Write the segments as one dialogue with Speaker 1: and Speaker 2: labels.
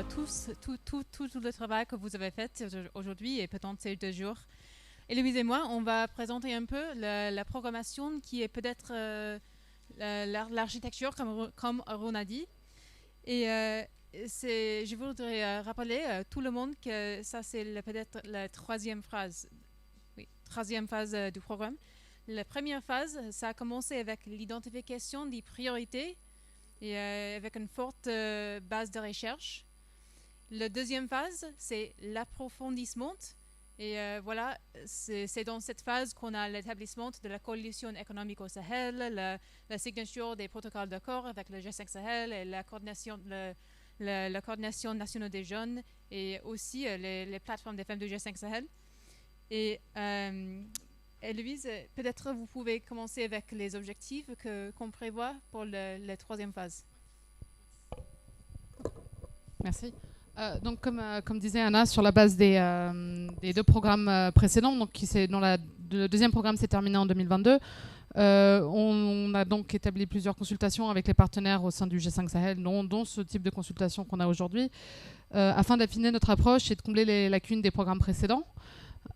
Speaker 1: tout le travail que vous avez fait aujourd'hui et pendant ces 2 jours. Héloïse et moi, on va présenter un peu la programmation qui est peut-être l'architecture, comme Aaron a dit. Et je voudrais rappeler tout le monde que ça, c'est peut-être la troisième phase. Oui, troisième phase du programme. La première phase, ça a commencé avec l'identification des priorités et avec une forte base de recherche. La deuxième phase, c'est l'approfondissement. Et voilà, c'est dans cette phase qu'on a l'établissement de la coalition économique au Sahel, la signature des protocoles d'accord avec le G5 Sahel et la coordination nationale des jeunes et aussi les plateformes des femmes du G5 Sahel. Et Héloïse, peut-être vous pouvez commencer avec les objectifs qu'on prévoit pour la troisième phase.
Speaker 2: Merci. Donc, comme disait Anna, sur la base des 2 programmes précédents, donc le deuxième programme s'est terminé en 2022, on a donc établi plusieurs consultations avec les partenaires au sein du G5 Sahel, dont ce type de consultation qu'on a aujourd'hui, afin d'affiner notre approche et de combler les lacunes des programmes précédents.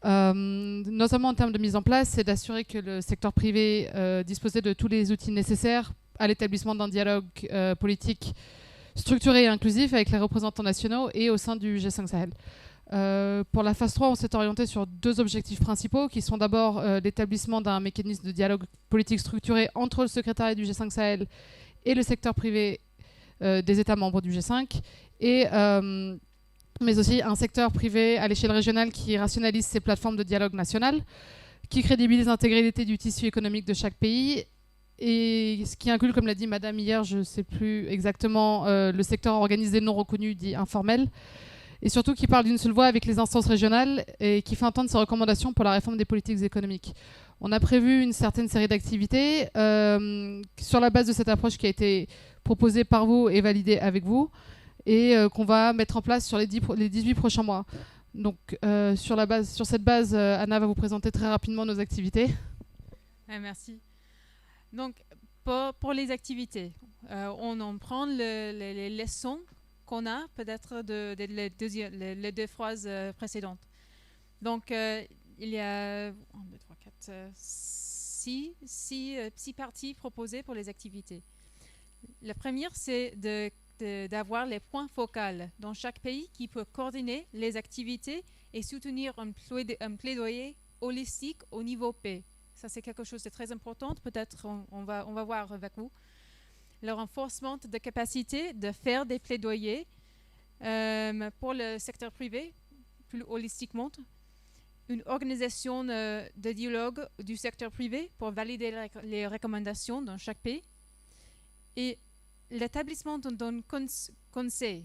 Speaker 2: Notamment en termes de mise en place, c'est d'assurer que le secteur privé disposait de tous les outils nécessaires à l'établissement d'un dialogue politique structuré et inclusif avec les représentants nationaux et au sein du G5 Sahel. Pour la phase 3, on s'est orienté sur 2 objectifs principaux qui sont d'abord l'établissement d'un mécanisme de dialogue politique structuré entre le secrétariat du G5 Sahel et le secteur privé des États membres du G5 mais aussi un secteur privé à l'échelle régionale qui rationalise ses plateformes de dialogue national, qui crédibilise l'intégralité du tissu économique de chaque pays, et ce qui inclut, comme l'a dit Madame hier, je ne sais plus exactement, le secteur organisé non reconnu dit informel, et surtout qui parle d'une seule voix avec les instances régionales et qui fait entendre ses recommandations pour la réforme des politiques économiques. On a prévu une certaine série d'activités sur la base de cette approche qui a été proposée par vous et validée avec vous, et qu'on va mettre en place sur les 18 prochains mois. Donc sur cette base, Anna va vous présenter très rapidement nos activités.
Speaker 1: Merci. Donc pour les activités, on en prend les leçons qu'on a peut-être les 2 phrases précédentes. Donc il y a 1, 2, 3, 4, 6 parties proposées pour les activités. La première, c'est d'avoir les points focaux dans chaque pays qui peut coordonner les activités et soutenir un plaidoyer holistique au niveau P. Ça, c'est quelque chose de très important. Peut-être on va voir avec vous. Le renforcement de capacité de faire des plaidoyers pour le secteur privé, plus holistiquement. Une organisation de dialogue du secteur privé pour valider les recommandations dans chaque pays. Et l'établissement d'un conseil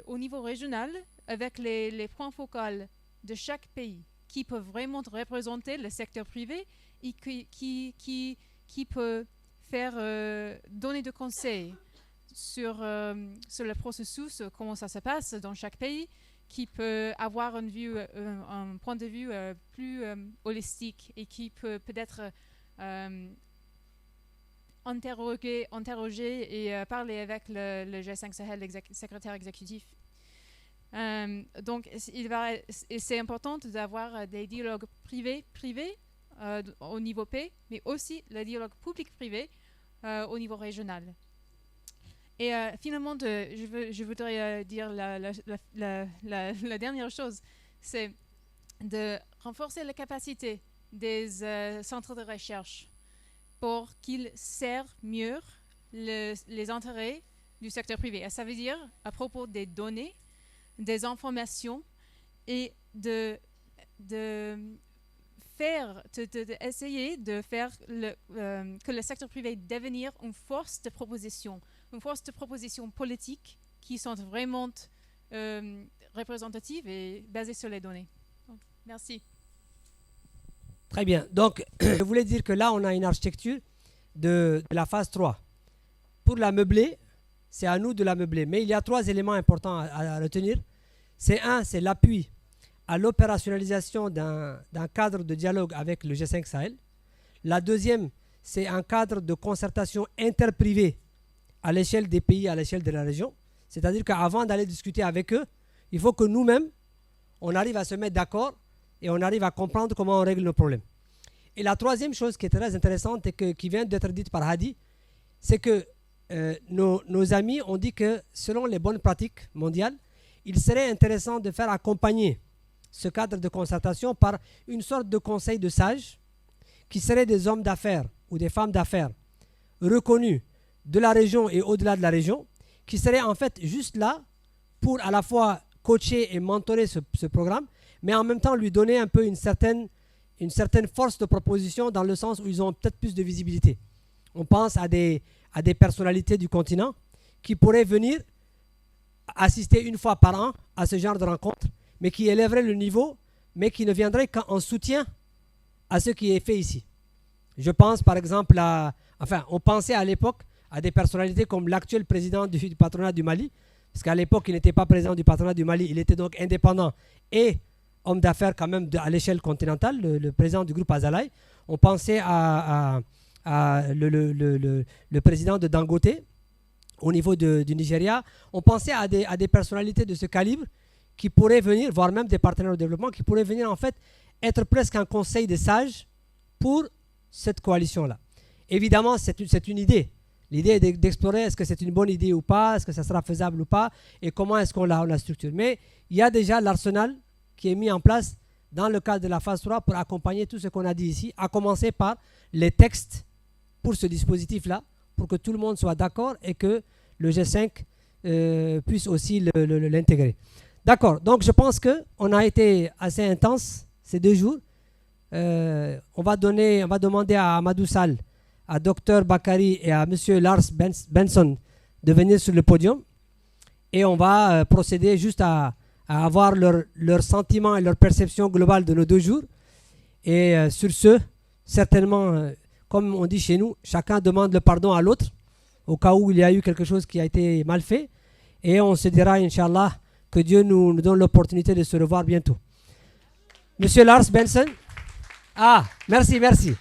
Speaker 1: au niveau régional avec les points focaux de chaque pays qui peut vraiment représenter le secteur privé et qui peut faire donner des conseils sur le processus, comment ça se passe dans chaque pays, qui peut avoir un point de vue plus holistique et qui peut peut-être interroger et parler avec le G5 Sahel secrétaire exécutif. Donc, c'est important d'avoir des dialogues privés au niveau P, mais aussi le dialogue public-privé au niveau régional. Et finalement, je voudrais dire la dernière chose, c'est de renforcer la capacité des centres de recherche pour qu'ils servent mieux les intérêts du secteur privé. Et ça veut dire à propos des données, des informations et essayer de faire que le secteur privé devenir une force de proposition politique qui sont vraiment représentatives et basées sur les données. Donc, merci.
Speaker 3: Très bien. Donc, je voulais dire que là, on a une architecture de la phase 3. Pour la meubler, c'est à nous de la meubler. Mais il y a 3 éléments importants à retenir. C'est l'appui à l'opérationnalisation d'un cadre de dialogue avec le G5 Sahel. La deuxième, c'est un cadre de concertation interprivée à l'échelle des pays, à l'échelle de la région. C'est-à-dire qu'avant d'aller discuter avec eux, il faut que nous-mêmes, on arrive à se mettre d'accord et on arrive à comprendre comment on règle nos problèmes. Et la troisième chose qui est très intéressante et qui vient d'être dite par Hadi, c'est que nos amis ont dit que selon les bonnes pratiques mondiales, il serait intéressant de faire accompagner ce cadre de concertation par une sorte de conseil de sages qui seraient des hommes d'affaires ou des femmes d'affaires reconnus de la région et au-delà de la région, qui seraient en fait juste là pour à la fois coacher et mentorer ce programme, mais en même temps lui donner un peu une certaine force de proposition dans le sens où ils ont peut-être plus de visibilité. On pense à des personnalités du continent qui pourraient venir assister une fois par an à ce genre de rencontre, mais qui élèveraient le niveau, mais qui ne viendraient qu'en soutien à ce qui est fait ici. Je pense par exemple on pensait à l'époque à des personnalités comme l'actuel président du patronat du Mali, parce qu'à l'époque il n'était pas président du patronat du Mali, il était donc indépendant et homme d'affaires quand même à l'échelle continentale, le président du groupe Azalaï. On pensait à le président de Dangote au niveau du Nigeria. On pensait à des personnalités de ce calibre qui pourraient venir, voire même des partenaires au développement, qui pourraient venir en fait être presque un conseil des sages pour cette coalition-là. Évidemment, c'est une idée. L'idée est d'explorer est-ce que c'est une bonne idée ou pas, est-ce que ça sera faisable ou pas, et comment est-ce qu'on la structure. Mais il y a déjà l'arsenal qui est mis en place dans le cadre de la phase 3 pour accompagner tout ce qu'on a dit ici, à commencer par les textes pour ce dispositif-là, pour que tout le monde soit d'accord et que le G5 puisse aussi l'intégrer. D'accord, donc je pense qu'on a été assez intense ces 2 jours. On va demander à Amadou Sall, à Dr Bakary et à M. Lars Benson de venir sur le podium et on va procéder juste à avoir leur sentiment et leur perception globale de nos 2 jours. Et sur ce, certainement, comme on dit chez nous, chacun demande le pardon à l'autre au cas où il y a eu quelque chose qui a été mal fait. Et on se dira, Inch'Allah, que Dieu nous donne l'opportunité de se revoir bientôt. Monsieur Lars Benson. Ah, merci.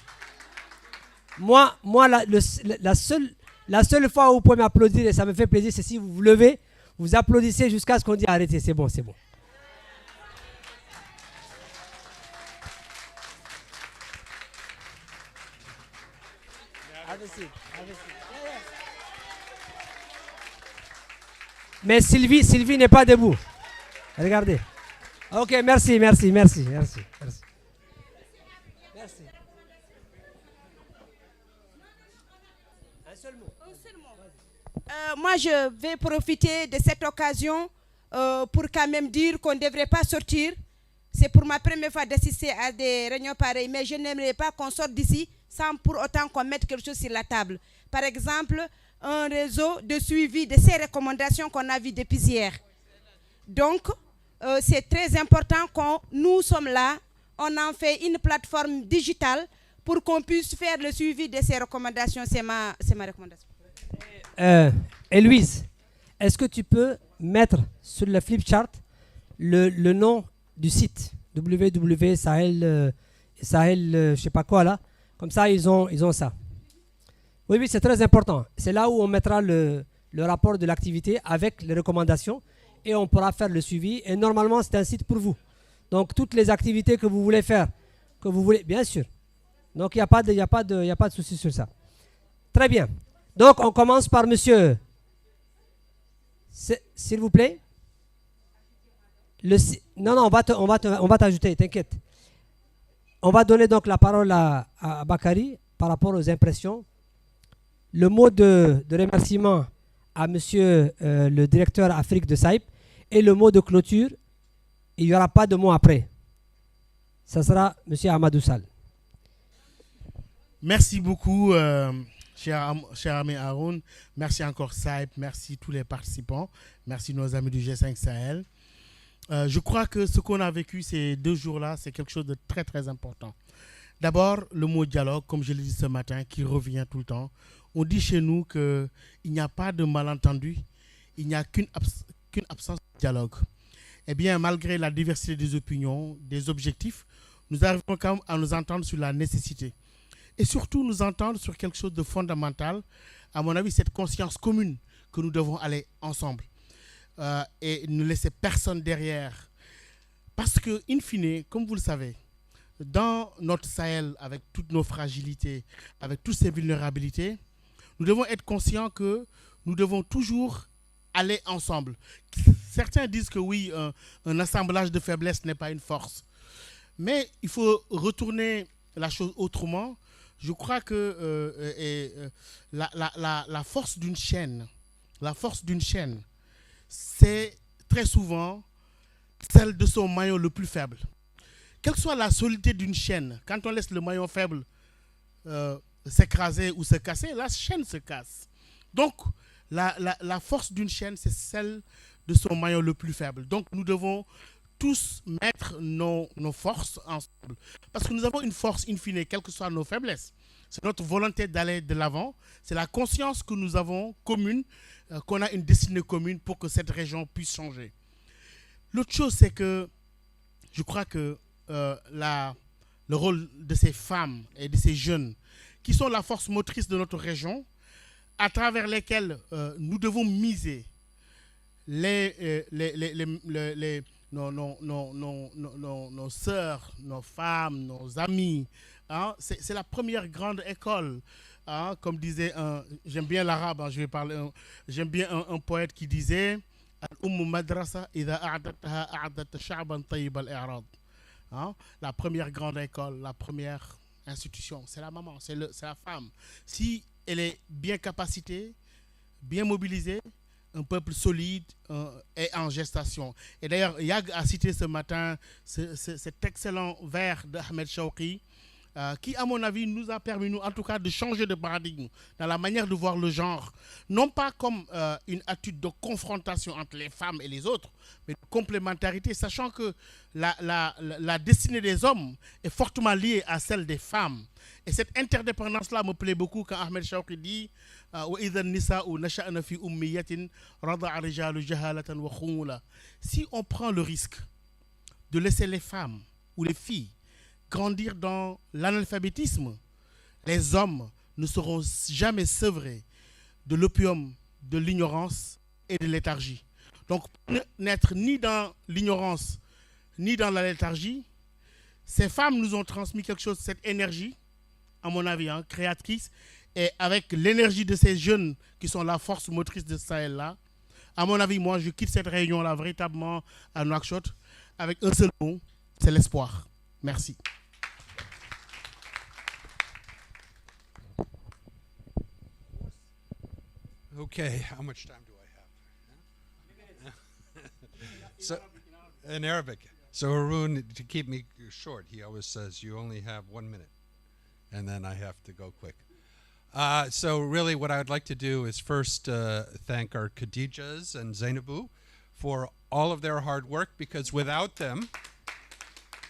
Speaker 3: Moi la seule fois où vous pouvez m'applaudir, et ça me fait plaisir, c'est si vous vous levez, vous applaudissez jusqu'à ce qu'on dit arrêtez, c'est bon. Mais Sylvie n'est pas debout. Regardez. Ok, merci.
Speaker 4: Moi, je vais profiter de cette occasion pour quand même dire qu'on ne devrait pas sortir. C'est pour ma première fois d'assister à des réunions pareilles, mais je n'aimerais pas qu'on sorte d'ici sans pour autant qu'on mette quelque chose sur la table. Par exemple, un réseau de suivi de ces recommandations qu'on a vues depuis hier. Donc, c'est très important qu'on nous sommes là, on en fait une plateforme digitale pour qu'on puisse faire le suivi de ces recommandations. C'est ma recommandation.
Speaker 3: Et Louise, est-ce que tu peux mettre sur le flipchart le nom du site www.sahel, je sais pas quoi là, comme ça ils ont ça. Oui, c'est très important. C'est là où on mettra le rapport de l'activité avec les recommandations et on pourra faire le suivi. Et normalement, c'est un site pour vous. Donc, toutes les activités que vous voulez faire, bien sûr. Donc, il n'y a pas de souci sur ça. Très bien. Donc, on commence par monsieur. S'il vous plaît. Non, on va t'ajouter, t'inquiète. On va donner donc la parole à Bakary par rapport aux impressions. Le mot de remerciement à monsieur le directeur Afrique de SAIP et le mot de clôture, il n'y aura pas de mot après. Ça sera monsieur Amadou Sall.
Speaker 5: Merci beaucoup, cher ami Haroun. Merci encore SAIP, merci tous les participants, merci nos amis du G5 Sahel. Je crois que ce qu'on a vécu ces 2 jours-là, c'est quelque chose de très très important. D'abord, le mot dialogue, comme je l'ai dit ce matin, qui revient tout le temps. On dit chez nous qu'il n'y a pas de malentendu, il n'y a qu'une absence de dialogue. Eh bien, malgré la diversité des opinions, des objectifs, nous arrivons quand même à nous entendre sur la nécessité et surtout nous entendre sur quelque chose de fondamental. À mon avis, cette conscience commune que nous devons aller ensemble et ne laisser personne derrière. Parce que, in fine, comme vous le savez, dans notre Sahel, avec toutes nos fragilités, avec toutes ces vulnérabilités, nous devons être conscients que nous devons toujours aller ensemble. Certains disent que oui, un assemblage de faiblesses n'est pas une force. Mais il faut retourner la chose autrement. Je crois que la force d'une chaîne, c'est très souvent celle de son maillon le plus faible. Quelle soit la solidité d'une chaîne, quand on laisse le maillon faible s'écraser ou se casser, la chaîne se casse. Donc, la force d'une chaîne, c'est celle de son maillon le plus faible. Donc, nous devons tous mettre nos forces ensemble. Parce que nous avons une force in fine, quelles que soient nos faiblesses. C'est notre volonté d'aller de l'avant. C'est la conscience que nous avons commune, qu'on a une destinée commune pour que cette région puisse changer. L'autre chose, c'est que je crois que le rôle de ces femmes et de ces jeunes, qui sont la force motrice de notre région, à travers lesquelles nous devons miser nos sœurs, nos femmes, nos amis. Hein, c'est la première grande école. Hein, comme disait j'aime bien l'arabe, hein, j'aime bien un poète qui disait hein, la première grande école, la première institution, c'est la maman, c'est la femme. Si elle est bien capacitée, bien mobilisée, un peuple solide est en gestation. Et d'ailleurs, Yag a cité ce matin cet excellent vers d'Ahmed Shawqi, qui, à mon avis, nous a permis, nous, en tout cas, de changer de paradigme dans la manière de voir le genre. Non pas comme une attitude de confrontation entre les femmes et les autres, mais de complémentarité, sachant que la destinée des hommes est fortement liée à celle des femmes. Et cette interdépendance-là me plaît beaucoup quand Ahmed Shawqi dit si on prend le risque de laisser les femmes ou les filles grandir dans l'analphabétisme, les hommes ne seront jamais sevrés de l'opium de l'ignorance et de la léthargie. Donc, n'être ni dans l'ignorance, ni dans la léthargie, ces femmes nous ont transmis quelque chose, cette énergie, à mon avis, hein, créatrice, et avec l'énergie de ces jeunes qui sont la force motrice de Sahel-là, à mon avis, moi, je quitte cette réunion-là véritablement à Nouakchott avec un seul mot, c'est l'espoir. Merci.
Speaker 6: Okay, how much time do I have? So, in Arabic. So Haroon, to keep me short, he always says you only have 1 minute, and then I have to go quick. So really what I would like to do is first thank our Khadijas and Zainabu for all of their hard work, because without them,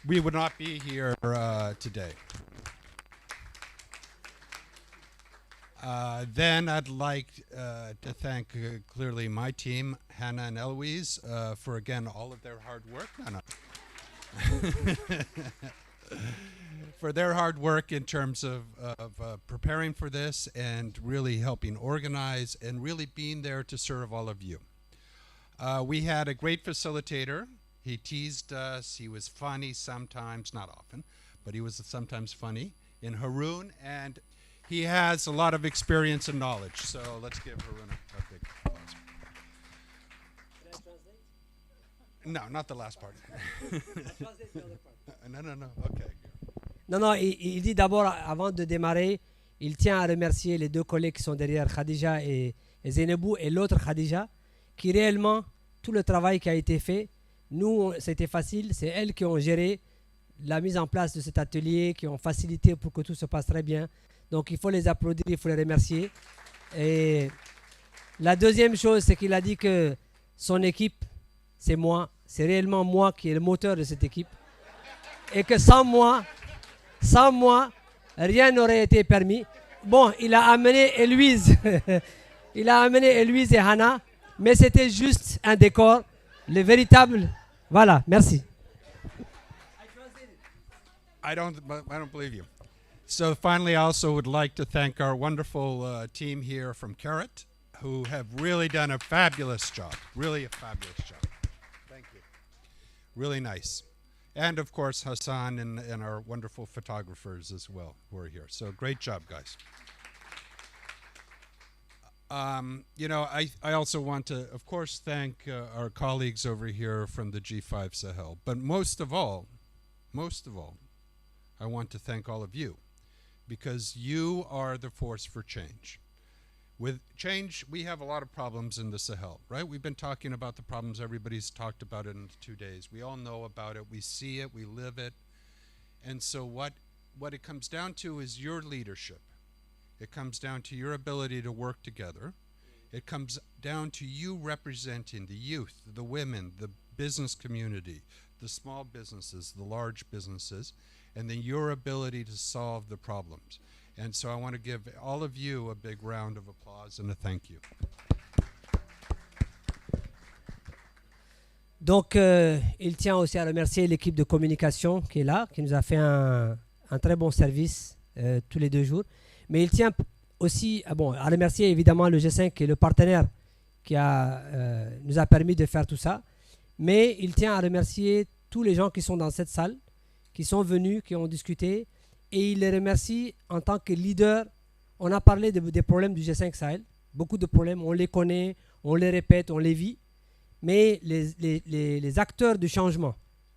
Speaker 6: we would not be here today. Then I'd like to thank clearly my team, Hannah and Eloise, for again all of their hard work. For their hard work in terms of preparing for this and really helping organize and really being there to serve all of you. We had a great facilitator. He teased us. He was funny sometimes, not often, but he was sometimes funny, in Haroon, and he has a lot of experience and knowledge. So let's give Haroon a big applause.
Speaker 3: Can I translate?
Speaker 6: No, not the last part. No. Okay.
Speaker 3: Non, il dit d'abord, avant de démarrer, il tient à remercier les deux collègues qui sont derrière, Khadija et Zainabou, et l'autre Khadija, qui réellement, tout le travail qui a été fait, nous, c'était facile, c'est elles qui ont géré la mise en place de cet atelier, qui ont facilité pour que tout se passe très bien. Donc il faut les applaudir, il faut les remercier. Et la deuxième chose, c'est qu'il a dit que son équipe, c'est moi, c'est réellement moi qui est le moteur de cette équipe. Et que sans moi, rien n'aurait été permis. Bon, il a amené Héloïse, et Hannah, mais c'était juste un décor, le véritable. Voilà, merci.
Speaker 6: I don't believe you. So finally, I also would like to thank our wonderful team here from Carrot, who have really done a fabulous job. Really a fabulous job. Thank you. Really nice. And of course, Hassan and our wonderful photographers as well who are here. So great job, guys. You know, I also want to, of course, thank our colleagues over here from the G5 Sahel. But most of all, I want to thank all of you, because you are the force for change. With change, we have a lot of problems in the Sahel, right? We've been talking about the problems. Everybody's talked about it in 2 days. We all know about it. We see it. We live it. And so what it comes down to is your leadership. It comes down to your ability to work together. It comes down to you representing the youth, the women, the business community, the small businesses, the large businesses, and then your ability to solve the problems. And so I want to give all of you a big round of applause and a thank you.
Speaker 3: Donc, il tient aussi à remercier l'équipe de communication qui est là, qui nous a fait un très bon service tous les 2 jours. Mais il tient aussi à remercier évidemment le G5 qui est le partenaire qui nous a permis de faire tout ça. Mais il tient à remercier tous les gens qui sont dans cette salle, qui sont venus, qui ont discuté. Et il les remercie en tant que leader. On a parlé des problèmes du G5 Sahel. Beaucoup de problèmes, on les connaît, on les répète, on les vit. Mais les acteurs du changement,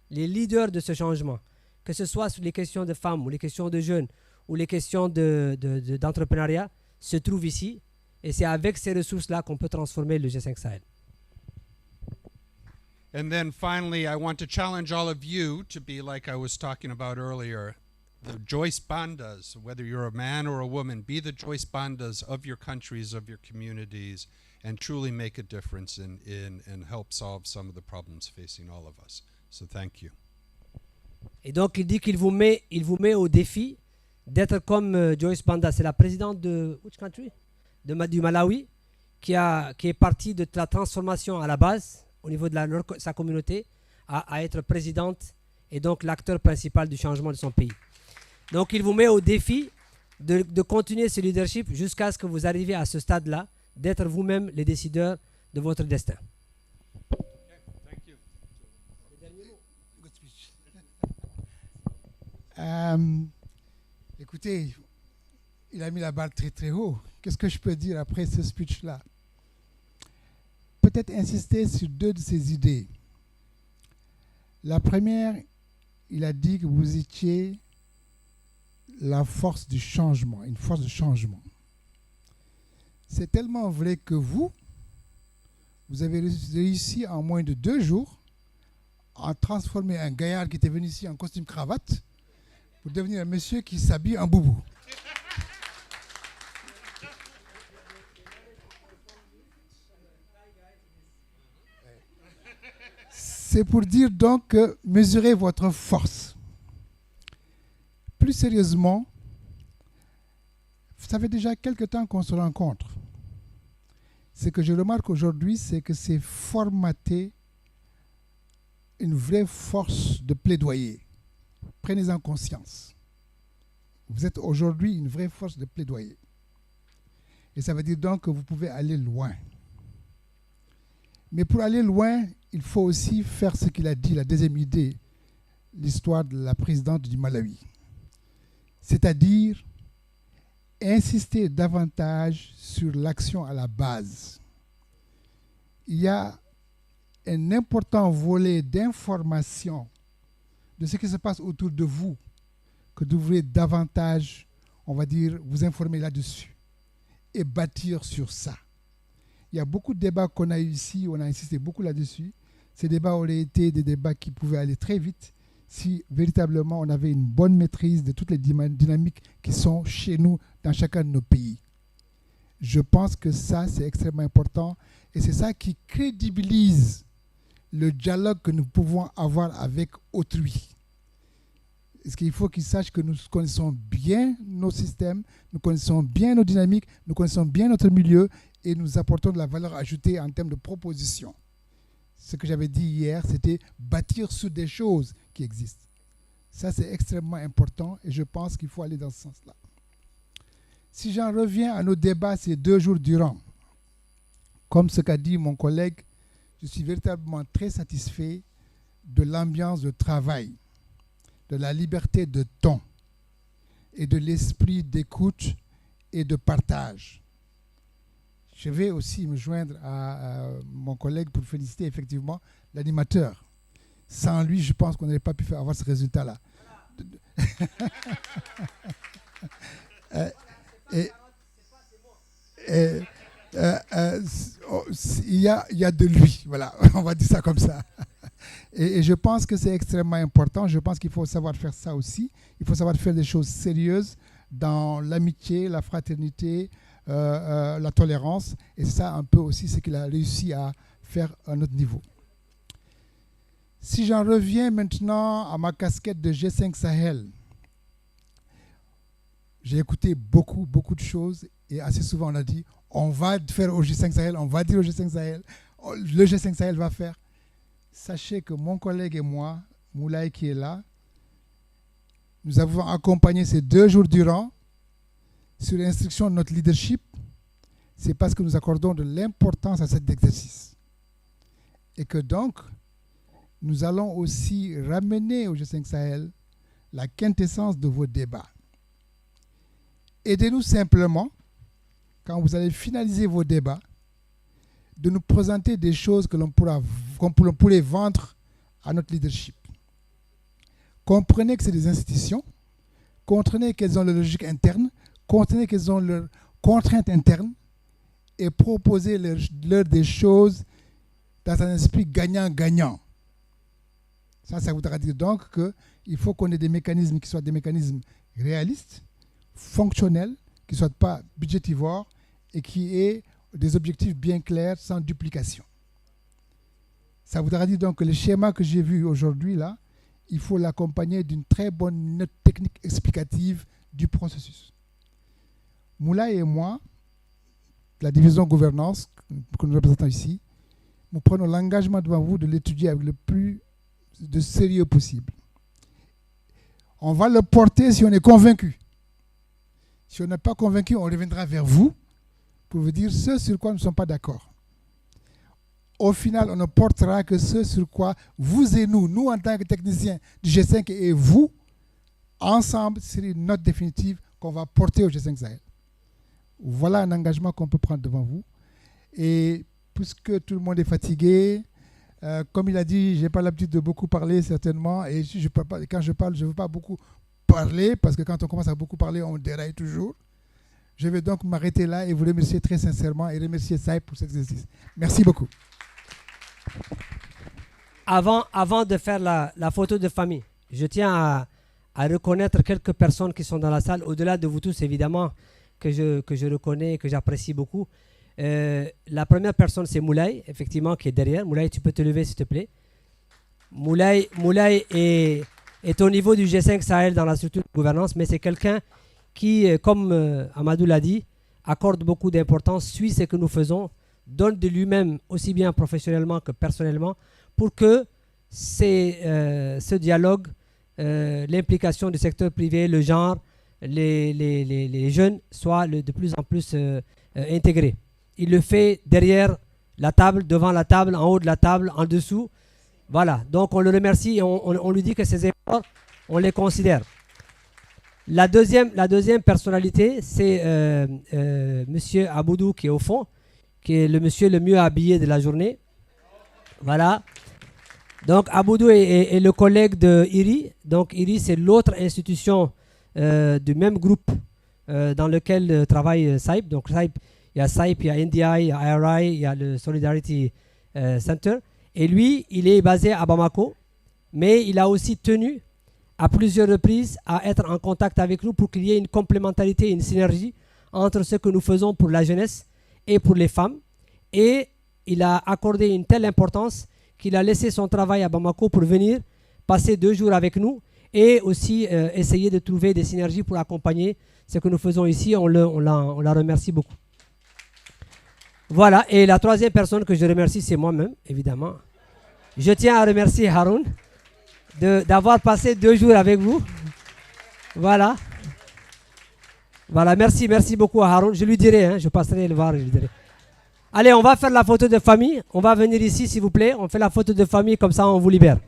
Speaker 3: les leaders de ce changement, que ce soit sur les questions de femmes ou les questions de jeunes ou les questions d'entrepreneuriat, se trouvent ici. Et c'est avec ces ressources-là qu'on peut transformer le G5 Sahel.
Speaker 6: And then finally, I want to challenge all of you to be like I was talking about earlier. The Joyce Bandas, whether you're a man or a woman, be the Joyce Bandas of your countries, of your communities, and truly make a difference and help solve some of the problems facing all of us. So thank you.
Speaker 3: Et donc, il dit qu'il vous met au défi d'être comme Joyce Banda. C'est la présidente de which country? Du Malawi, qui est partie de la transformation à la base, au niveau de sa communauté, à être présidente et donc l'acteur principal du changement de son pays. Donc, il vous met au défi de continuer ce leadership jusqu'à ce que vous arriviez à ce stade-là, d'être vous-même les décideurs de votre destin.
Speaker 6: Thank you.
Speaker 7: Écoutez, il a mis la barre très très haut. Qu'est-ce que je peux dire après ce speech-là? Peut-être insister sur 2 de ses idées. La première, il a dit que vous étiez la force du changement, une force de changement. C'est tellement vrai que vous avez réussi en moins de 2 jours à transformer un gaillard qui était venu ici en costume cravate pour devenir un monsieur qui s'habille en boubou. C'est pour dire donc que mesurez votre force. Plus sérieusement, ça fait déjà quelque temps qu'on se rencontre. Ce que je remarque aujourd'hui, c'est que c'est formaté une vraie force de plaidoyer. Prenez-en conscience. Vous êtes aujourd'hui une vraie force de plaidoyer. Et ça veut dire donc que vous pouvez aller loin. Mais pour aller loin, il faut aussi faire ce qu'il a dit, la deuxième idée, l'histoire de la présidente du Malawi. C'est-à-dire insister davantage sur l'action à la base. Il y a un important volet d'information de ce qui se passe autour de vous que vous devriez davantage, on va dire, vous informer là-dessus et bâtir sur ça. Il y a beaucoup de débats qu'on a eu ici, on a insisté beaucoup là-dessus. Ces débats auraient été des débats qui pouvaient aller très vite si véritablement on avait une bonne maîtrise de toutes les dynamiques qui sont chez nous dans chacun de nos pays. Je pense que ça, c'est extrêmement important et c'est ça qui crédibilise le dialogue que nous pouvons avoir avec autrui. Parce qu'il faut qu'ils sachent que nous connaissons bien nos systèmes, nous connaissons bien nos dynamiques, nous connaissons bien notre milieu et nous apportons de la valeur ajoutée en termes de propositions. Ce que j'avais dit hier, c'était bâtir sur des choses qui existent. Ça, c'est extrêmement important et je pense qu'il faut aller dans ce sens-là. Si j'en reviens à nos débats ces 2 jours durant, comme ce qu'a dit mon collègue, je suis véritablement très satisfait de l'ambiance de travail, de la liberté de ton et de l'esprit d'écoute et de partage. Je vais aussi me joindre à mon collègue pour féliciter effectivement l'animateur. Sans lui, je pense qu'on n'aurait pas pu avoir ce résultat-là. Il y a de lui, voilà, on va dire ça comme ça. Et je pense que c'est extrêmement important. Je pense qu'il faut savoir faire ça aussi. Il faut savoir faire des choses sérieuses dans l'amitié, la fraternité, la tolérance. Et c'est ça un peu aussi ce qu'il a réussi à faire à notre niveau. Si j'en reviens maintenant à ma casquette de G5 Sahel, j'ai écouté beaucoup de choses et assez souvent on a dit on va faire au G5 Sahel, on va dire au G5 Sahel, le G5 Sahel va faire. Sachez que mon collègue et moi, Moulay qui est là, nous avons accompagné ces 2 jours durant sur l'instruction de notre leadership. C'est parce que nous accordons de l'importance à cet exercice. Et que donc, nous allons aussi ramener au G5 Sahel la quintessence de vos débats. Aidez-nous simplement, quand vous allez finaliser vos débats, de nous présenter des choses que l'on pourrait vendre à notre leadership. Comprenez que c'est des institutions, comprenez qu'elles ont leur logique interne, comprenez qu'elles ont leurs contraintes internes et proposez-leur des choses dans un esprit gagnant-gagnant. Ça voudra dire donc qu'il faut qu'on ait des mécanismes qui soient des mécanismes réalistes, fonctionnels, qui ne soient pas budgétivores et qui aient des objectifs bien clairs, sans duplication. Ça voudra dire donc que le schéma que j'ai vu aujourd'hui, là, il faut l'accompagner d'une très bonne note technique explicative du processus. Moulay et moi, la division gouvernance que nous représentons ici, nous prenons l'engagement devant vous de l'étudier avec le plus de sérieux possible. On va le porter si on est convaincu. Si on n'est pas convaincu, on reviendra vers vous pour vous dire ce sur quoi nous ne sommes pas d'accord. Au final, on ne portera que ce sur quoi vous et nous en tant que techniciens du G5 et vous, ensemble, c'est une note définitive qu'on va porter au G5 Sahel. Voilà un engagement qu'on peut prendre devant vous. Et puisque tout le monde est fatigué, comme il a dit, je n'ai pas l'habitude de beaucoup parler certainement. Et quand je parle, je ne veux pas beaucoup parler parce que quand on commence à beaucoup parler, on déraille toujours. Je vais donc m'arrêter là et vous remercier très sincèrement et remercier Saïb pour cet exercice. Merci beaucoup.
Speaker 3: Avant de faire la photo de famille, je tiens à reconnaître quelques personnes qui sont dans la salle, au-delà de vous tous évidemment, que je reconnais et que j'apprécie beaucoup. La première personne, c'est Moulay, effectivement, qui est derrière. Moulay, tu peux te lever s'il te plaît. Moulay est au niveau du G5 Sahel dans la structure de gouvernance, mais c'est quelqu'un qui, comme Amadou l'a dit, accorde beaucoup d'importance, suit ce que nous faisons, donne de lui-même aussi bien professionnellement que personnellement pour que ce dialogue, l'implication du secteur privé, le genre, les jeunes soient de plus en plus intégrés. Il le fait derrière la table, devant la table, en haut de la table, en dessous. Voilà, donc on le remercie et on lui dit que ses efforts, on les considère. La deuxième personnalité, c'est Monsieur Aboudou qui est au fond, qui est le monsieur le mieux habillé de la journée. Voilà. Donc Aboudou est le collègue de IRI. Donc IRI, c'est l'autre institution du même groupe dans lequel travaille SAIP. Donc SAIP, il y a SAIP, il y a NDI, il y a IRI, il y a le Solidarity Center. Et lui, il est basé à Bamako, mais il a aussi tenu à plusieurs reprises à être en contact avec nous pour qu'il y ait une complémentarité, une synergie entre ce que nous faisons pour la jeunesse et pour les femmes. Et il a accordé une telle importance qu'il a laissé son travail à Bamako pour venir passer 2 jours avec nous et aussi essayer de trouver des synergies pour accompagner ce que nous faisons ici. On la remercie beaucoup. Voilà, et la troisième personne que je remercie, c'est moi-même, évidemment. Je tiens à remercier Haroun d'avoir passé 2 jours avec vous. Voilà. Voilà, merci beaucoup à Haroun. Je lui dirai, hein, je passerai le voir, je lui dirai. Allez, on va faire la photo de famille. On va venir ici, s'il vous plaît. On fait la photo de famille, comme ça on vous libère.